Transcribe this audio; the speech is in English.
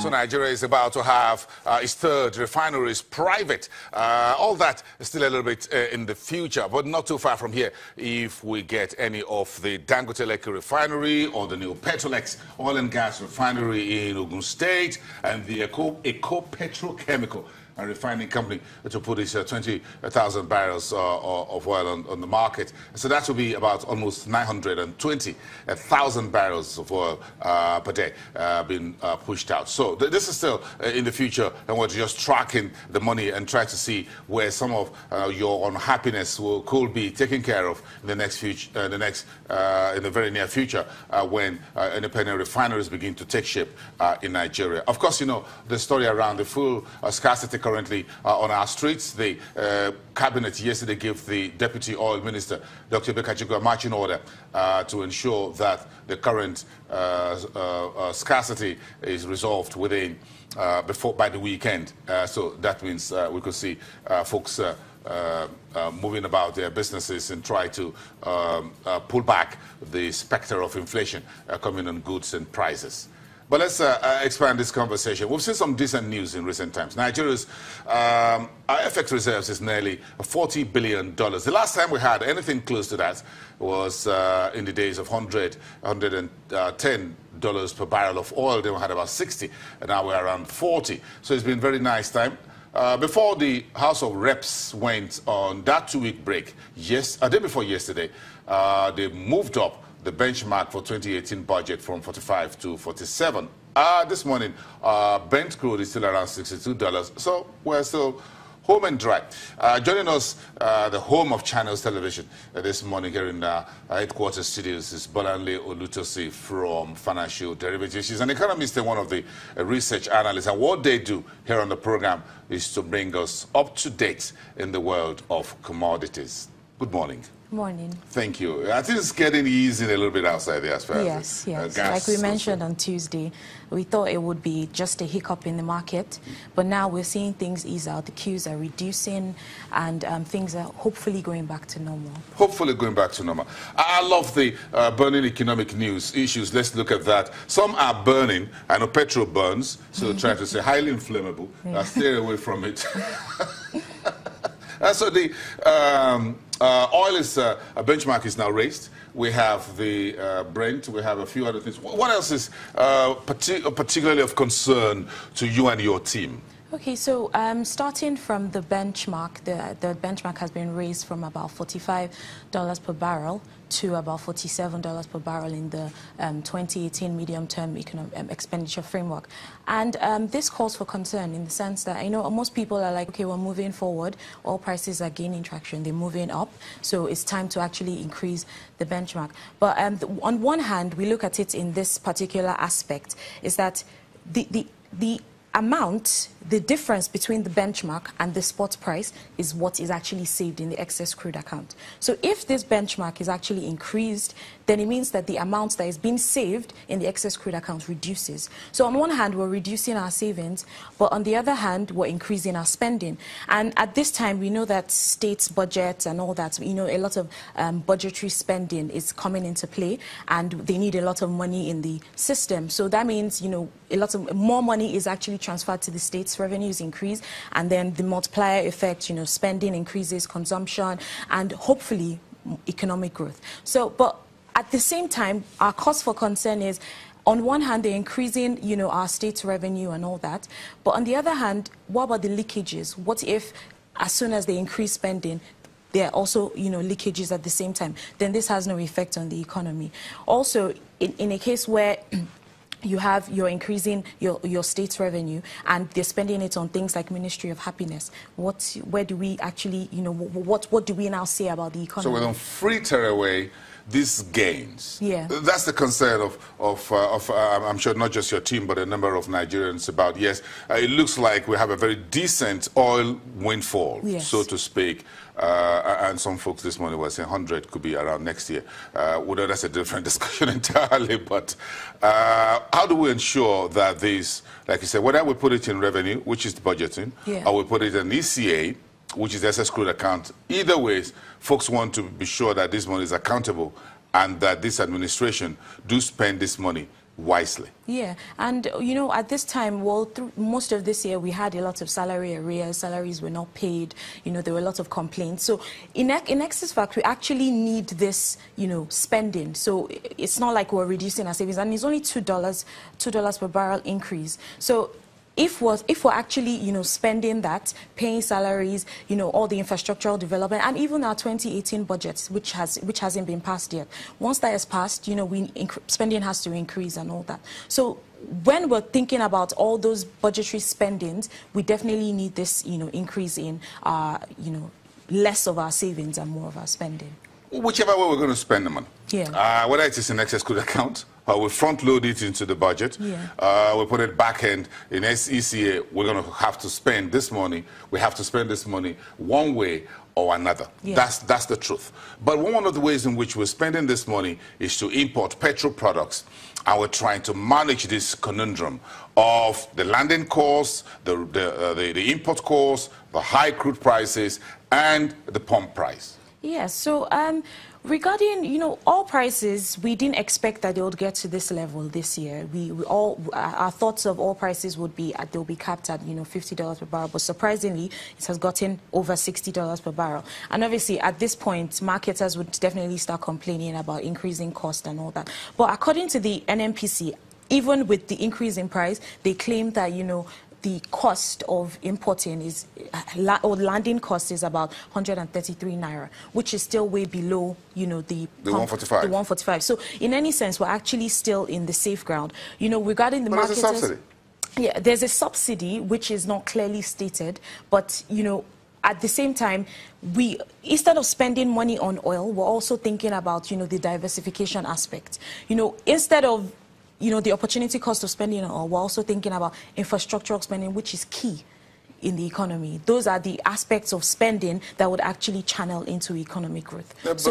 So Nigeria is about to have its third refineries private. All that is still a little bit in the future, but not too far from here. If we get any of the Dangote Lekki refinery or the new Petrolex oil and gas refinery in Ogun State and the Eco Petrochemical and refining company to put its 20,000 barrels of oil on the market. So that will be about almost 920,000 barrels of oil per day being pushed out. So this is still in the future, and we're just tracking the money and try to see where some of your unhappiness could be taken care of in the next future, in the very near future, when independent refineries begin to take shape in Nigeria. Of course, you know the story around the fuel scarcity currently on our streets. The cabinet yesterday gave the Deputy Oil Minister, Dr. Bekachiko, a marching order to ensure that the current scarcity is resolved within by the weekend. So that means we could see folks moving about their businesses and try to pull back the specter of inflation coming on goods and prices. But let's expand this conversation. We've seen some decent news in recent times. Nigeria's FX reserves is nearly $40 billion. The last time we had anything close to that was in the days of $110 per barrel of oil. Then we had about 60, and now we're around 40. So it's been a very nice time. Before the House of Reps went on that 2-week break, a day before yesterday, they moved up the benchmark for 2018 budget from 45 to 47. This morning, Brent crude is still around $62, so we're still home and dry. Joining us, the home of Channels Television this morning here in headquarters studios is Bolanle Olutosi from Financial Derivatives. She's an economist and one of the research analysts, and what they do here on the program is to bring us up to date in the world of commodities. Good morning. Morning. Thank you. I think it's getting easy a little bit outside there as far as gas. Like we mentioned on Tuesday, we thought it would be just a hiccup in the market, but now we're seeing things ease out. The queues are reducing, and things are hopefully going back to normal. Hopefully going back to normal. I love the burning economic news issues. Let's look at that. Some are burning. I know petrol burns, so trying to say highly inflammable. Stay away from it. So the oil is a benchmark is now raised. We have the Brent. We have a few other things. What else is particularly of concern to you and your team? Okay, so starting from the benchmark, the benchmark has been raised from about $45 per barrel to about $47 per barrel in the 2018 medium-term expenditure framework. And this calls for concern in the sense that, you know, most people are like, okay, we're moving forward, oil prices are gaining traction, they're moving up, so it's time to actually increase the benchmark. But on one hand, we look at it in this particular aspect, is that the amount, the difference between the benchmark and the spot price is what is actually saved in the excess crude account. So if this benchmark is actually increased, then it means that the amount that is being saved in the excess crude account reduces. So on one hand, we're reducing our savings, but on the other hand, we're increasing our spending. And at this time, we know that states' budgets and all that, you know, a lot of budgetary spending is coming into play, and they need a lot of money in the system. So that means, you know, a lot of more money is actually transferred to the states, revenues increase, and then the multiplier effect, you know, spending increases, consumption, and hopefully economic growth. So, but at the same time, our cause for concern is, on one hand, they're increasing, you know, our state's revenue and all that, but on the other hand, what about the leakages? What if, as soon as they increase spending, there are also, you know, leakages at the same time? Then this has no effect on the economy. Also, in a case where you're increasing your state's revenue and they're spending it on things like Ministry of Happiness, where do we actually, you know, what do we now say about the economy? So we don't fritter away these gains. Yeah. That's the concern of I'm sure not just your team, but a number of Nigerians about, yes, it looks like we have a very decent oil windfall, yes, so to speak. And some folks this morning were saying 100 could be around next year. Well, that's a different discussion entirely. But how do we ensure that these, like you said, whether we put it in revenue, which is budgeting, yeah, or we put it in ECA, which is the excess crude account, either ways, folks want to be sure that this money is accountable and that this administration do spend this money wisely. Yeah, and you know, at this time, well, through most of this year, we had a lot of salary arrears. Salaries were not paid. You know, there were a lot of complaints. So, in excess fact, we actually need this, you know, spending. So it's not like we're reducing our savings, and it's only $2 per barrel increase. So if we're actually, you know, spending that, paying salaries, you know, all the infrastructural development, and even our 2018 budget, which hasn't been passed yet. Once that is passed, you know, spending has to increase and all that. So when we're thinking about all those budgetary spendings, we definitely need this, you know, increase in, you know, less of our savings and more of our spending. Whichever way we're going to spend the money. Yeah. Whether it is in excess good account, or we front load it into the budget, yeah. We put it back end in SECA, we're going to have to spend this money. We have to spend this money one way or another. Yeah. That's the truth. But one of the ways in which we're spending this money is to import petrol products. And we're trying to manage this conundrum of the landing costs, the import costs, the high crude prices, and the pump price. Yeah, so regarding, you know, oil prices, we didn't expect that they would get to this level this year. Our thoughts of oil prices would be they'll be capped at, you know, $50 per barrel, but surprisingly, it has gotten over $60 per barrel. And obviously, at this point, marketers would definitely start complaining about increasing cost and all that. But according to the NNPC, even with the increase in price, they claim that, you know, the cost of importing is, or landing cost is about 133 naira, which is still way below, you know, the 145. The 145. So in any sense, we're actually still in the safe ground. You know, regarding the marketers, there's a subsidy. Yeah, there's a subsidy which is not clearly stated, but you know, at the same time, instead of spending money on oil, we're also thinking about, you know, the diversification aspect. You know, instead of, you know, the opportunity cost of spending on oil, we're also thinking about infrastructural spending, which is key in the economy. Those are the aspects of spending that would actually channel into economic growth. Yeah, but